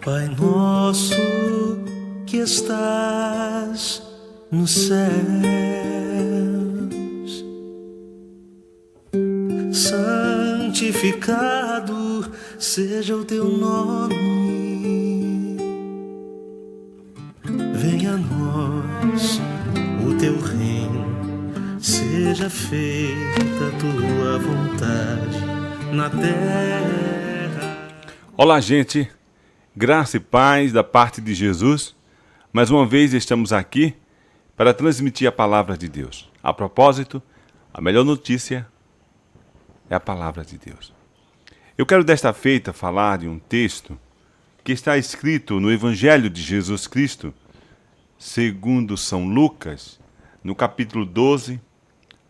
Pai nosso que estás nos céus, santificado seja o teu nome. Venha a nós o teu reino, seja feita a tua vontade na terra. Olá, gente. Graça e paz da parte de Jesus. Mais uma vez estamos aqui para transmitir a palavra de Deus. A propósito, a melhor notícia é a palavra de Deus. Eu quero desta feita falar de um texto que está escrito no Evangelho de Jesus Cristo, segundo São Lucas, no capítulo 12,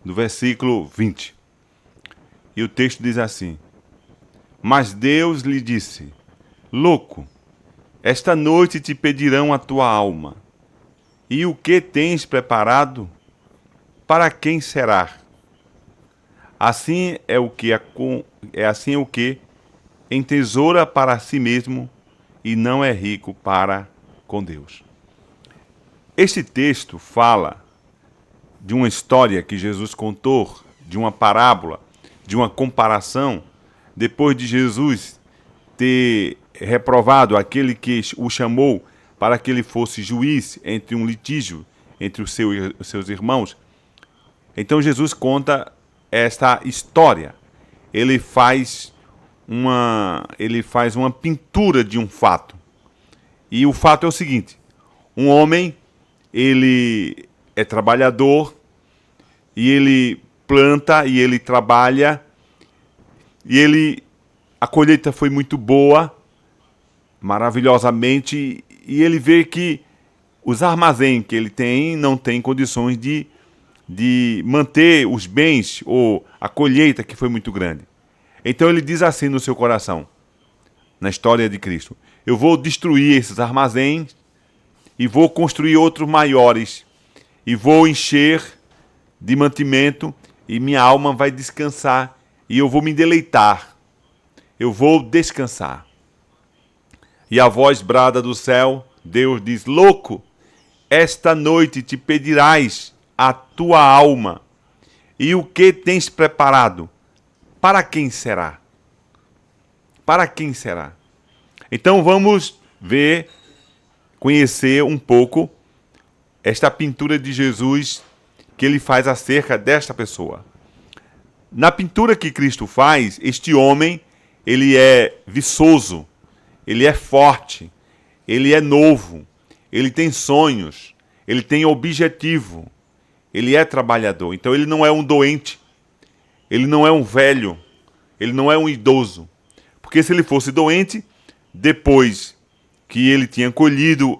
no versículo 20. E o texto diz assim: Mas Deus lhe disse: Louco, esta noite te pedirão a tua alma, e o que tens preparado, para quem será? Assim é o que entesoura para si mesmo e não é rico para com Deus. Este texto fala de uma história que Jesus contou, de uma parábola, de uma comparação, depois de Jesus ter reprovado aquele que o chamou para que ele fosse juiz entre um litígio entre os seus irmãos. Então Jesus conta esta história. Ele faz uma pintura de um fato. E o fato é o seguinte: um homem, ele é trabalhador, e ele planta, e ele trabalha, e a colheita foi muito boa, maravilhosamente, e ele vê que os armazéns que ele tem não têm condições de manter os bens ou a colheita que foi muito grande. Então ele diz assim no seu coração, na história de Cristo: eu vou destruir esses armazéns e vou construir outros maiores e vou encher de mantimento e minha alma vai descansar e eu vou me deleitar, eu vou descansar. E a voz brada do céu, Deus diz: Louco, esta noite te pedirás a tua alma, e o que tens preparado, para quem será? Para quem será? Então vamos conhecer um pouco esta pintura de Jesus que ele faz acerca desta pessoa. Na pintura que Cristo faz, este homem, ele é viçoso, ele é forte, ele é novo, ele tem sonhos, ele tem objetivo, ele é trabalhador. Então ele não é um doente, ele não é um velho, ele não é um idoso. Porque se ele fosse doente, depois que ele tinha colhido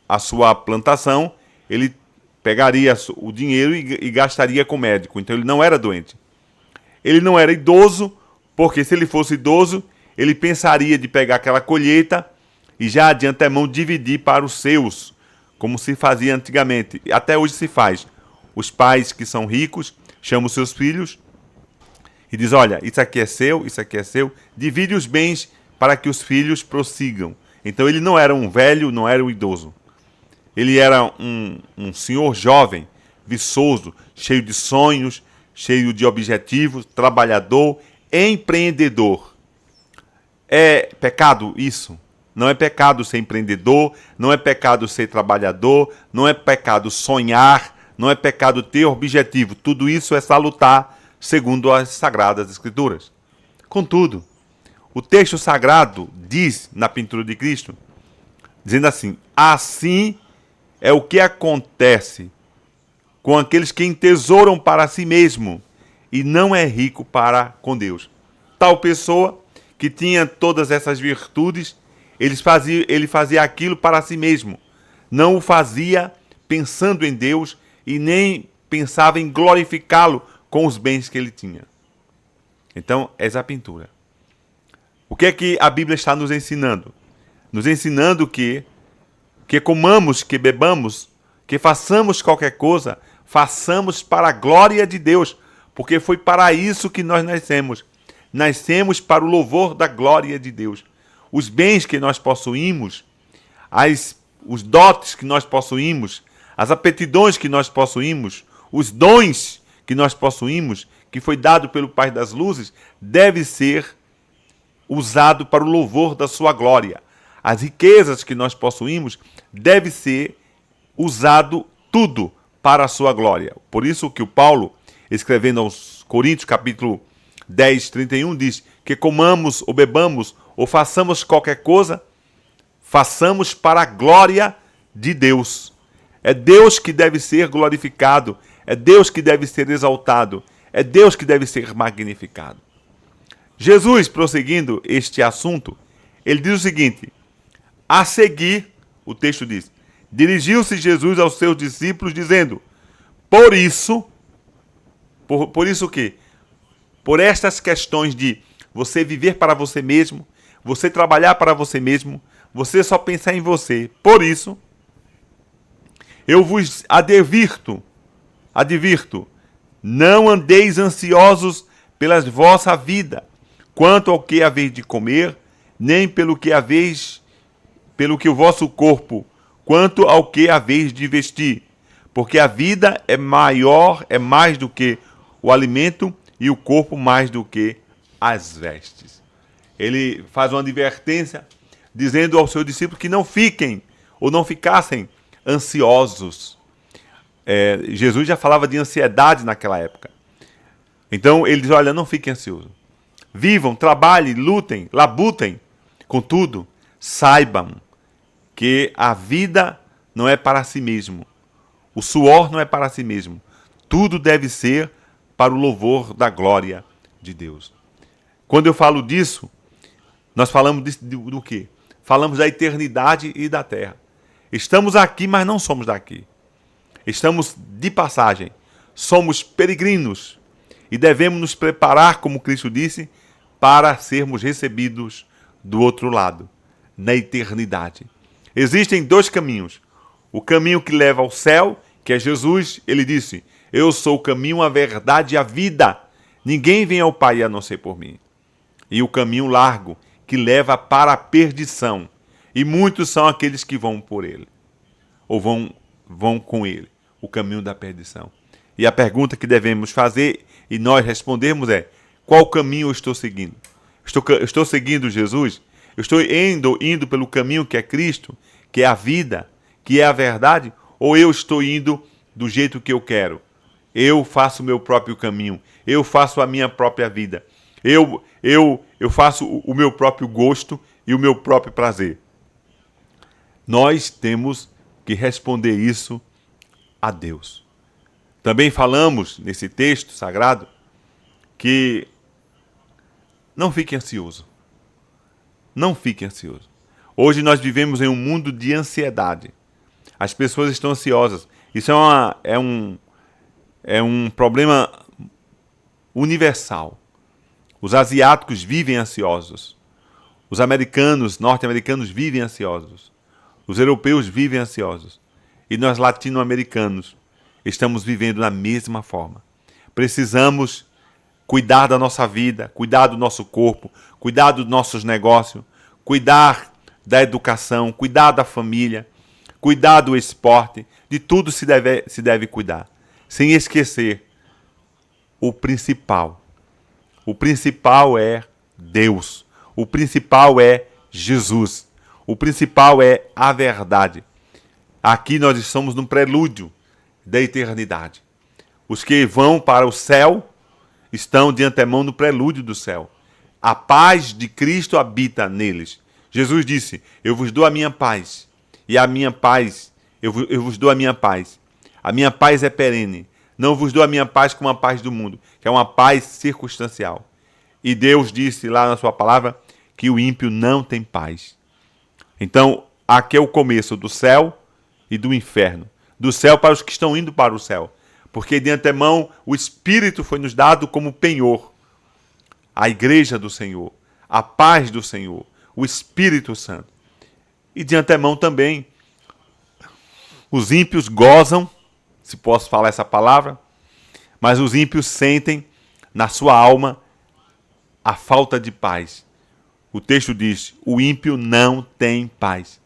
a sua plantação, ele pegaria o dinheiro e gastaria com o médico. Então ele não era doente. Ele não era idoso, porque se ele fosse idoso, ele pensaria de pegar aquela colheita e já de antemão dividir para os seus, como se fazia antigamente. Até hoje se faz. Os pais que são ricos chamam os seus filhos e diz: olha, isso aqui é seu, divide os bens para que os filhos prossigam. Então ele não era um velho, não era um idoso. Ele era um senhor jovem, viçoso, cheio de sonhos, cheio de objetivos, trabalhador, empreendedor. É pecado isso? Não é pecado ser empreendedor, não é pecado ser trabalhador, não é pecado sonhar, não é pecado ter objetivo. Tudo isso é salutar, segundo as Sagradas Escrituras. Contudo, o texto sagrado diz na pintura de Cristo, dizendo assim: assim é o que acontece com aqueles que entesouram para si mesmo e não é rico para com Deus. Tal pessoa que tinha todas essas virtudes, ele fazia aquilo para si mesmo. Não o fazia pensando em Deus e nem pensava em glorificá-lo com os bens que ele tinha. Então, essa é a pintura. O que é que a Bíblia está nos ensinando? Nos ensinando que comamos, que bebamos, que façamos qualquer coisa, façamos para a glória de Deus, porque foi para isso que nós nascemos. Nascemos para o louvor da glória de Deus. os bens que nós possuímos, os dotes que nós possuímos, as aptidões que nós possuímos, os dons que nós possuímos, que foi dado pelo Pai das Luzes, deve ser usado para o louvor da sua glória. As riquezas que nós possuímos deve ser usado tudo para a sua glória. Por isso que o Paulo, escrevendo aos Coríntios, capítulo 10, 31, diz que comamos ou bebamos ou façamos qualquer coisa, façamos para a glória de Deus. É Deus que deve ser glorificado, é Deus que deve ser exaltado, é Deus que deve ser magnificado. Jesus, prosseguindo este assunto, ele diz o seguinte: a seguir, o texto diz, dirigiu-se Jesus aos seus discípulos, dizendo, por isso o quê? Por estas questões de você viver para você mesmo, você trabalhar para você mesmo, você só pensar em você. Por isso, eu vos advirto, não andeis ansiosos pela vossa vida, quanto ao que haveis de comer, nem pelo que o vosso corpo, quanto ao que haveis de vestir. Porque a vida é mais do que o alimento, e o corpo mais do que as vestes. Ele faz uma advertência, dizendo aos seus discípulos que não fiquem, ou não ficassem ansiosos. Jesus já falava de ansiedade naquela época. Então ele diz, olha, não fiquem ansiosos. Vivam, trabalhem, lutem, labutem. Contudo, saibam que a vida não é para si mesmo. O suor não é para si mesmo. Tudo deve ser para o louvor da glória de Deus. Quando eu falo disso, nós falamos do quê? Falamos da eternidade e da terra. Estamos aqui, mas não somos daqui. Estamos de passagem. Somos peregrinos. E devemos nos preparar, como Cristo disse, para sermos recebidos do outro lado, na eternidade. Existem dois caminhos. O caminho que leva ao céu, que é Jesus, ele disse, eu sou o caminho, a verdade e a vida. Ninguém vem ao Pai a não ser por mim. E o caminho largo, que leva para a perdição. E muitos são aqueles que vão por ele. Ou vão com ele. O caminho da perdição. E a pergunta que devemos fazer e nós respondermos é, qual caminho eu estou seguindo? Estou seguindo Jesus? Eu estou indo pelo caminho que é Cristo, que é a vida, que é a verdade? Ou eu estou indo do jeito que eu quero? Eu faço o meu próprio caminho. Eu faço a minha própria vida. Eu faço o meu próprio gosto e o meu próprio prazer. Nós temos que responder isso a Deus. Também falamos nesse texto sagrado que não fique ansioso. Não fique ansioso. Hoje nós vivemos em um mundo de ansiedade. As pessoas estão ansiosas. Isso é um problema universal. Os asiáticos vivem ansiosos. Os norte-americanos vivem ansiosos. Os europeus vivem ansiosos. E nós latino-americanos estamos vivendo da mesma forma. Precisamos cuidar da nossa vida, cuidar do nosso corpo, cuidar dos nossos negócios, cuidar da educação, cuidar da família, cuidar do esporte, de tudo se deve cuidar. Sem esquecer o principal. O principal é Deus. O principal é Jesus. O principal é a verdade. Aqui nós estamos num prelúdio da eternidade. Os que vão para o céu estão de antemão no prelúdio do céu. A paz de Cristo habita neles. Jesus disse, eu vos dou a minha paz. E a minha paz, eu vos dou a minha paz. A minha paz é perene. Não vos dou a minha paz como a paz do mundo, que é uma paz circunstancial. E Deus disse lá na sua palavra que o ímpio não tem paz. Então, aqui é o começo do céu e do inferno. Do céu para os que estão indo para o céu. Porque de antemão o Espírito foi nos dado como penhor. A igreja do Senhor, a paz do Senhor, o Espírito Santo. E de antemão também, os ímpios gozam, se posso falar essa palavra, mas os ímpios sentem na sua alma a falta de paz. O texto diz: o ímpio não tem paz.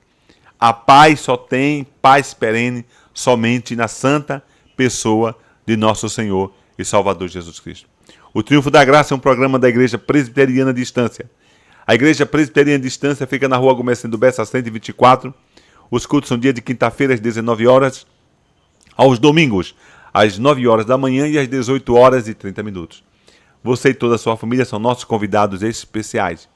A paz só tem paz perene somente na santa pessoa de nosso Senhor e Salvador Jesus Cristo. O Triunfo da Graça é um programa da Igreja Presbiteriana de Estância. A Igreja Presbiteriana de Estância fica na Rua Gomes do Bessa 124. Os cultos são dia de quinta-feira às 19 horas, aos domingos às 9 horas da manhã e às 18 horas e 30 minutos. Você e toda a sua família são nossos convidados especiais.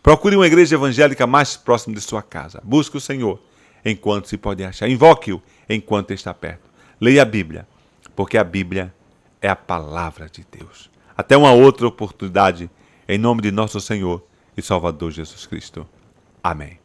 Procure uma igreja evangélica mais próxima de sua casa. Busque o Senhor enquanto se pode achar. Invoque-o enquanto está perto. Leia a Bíblia, porque a Bíblia é a palavra de Deus. Até uma outra oportunidade, em nome de nosso Senhor e Salvador Jesus Cristo. Amém.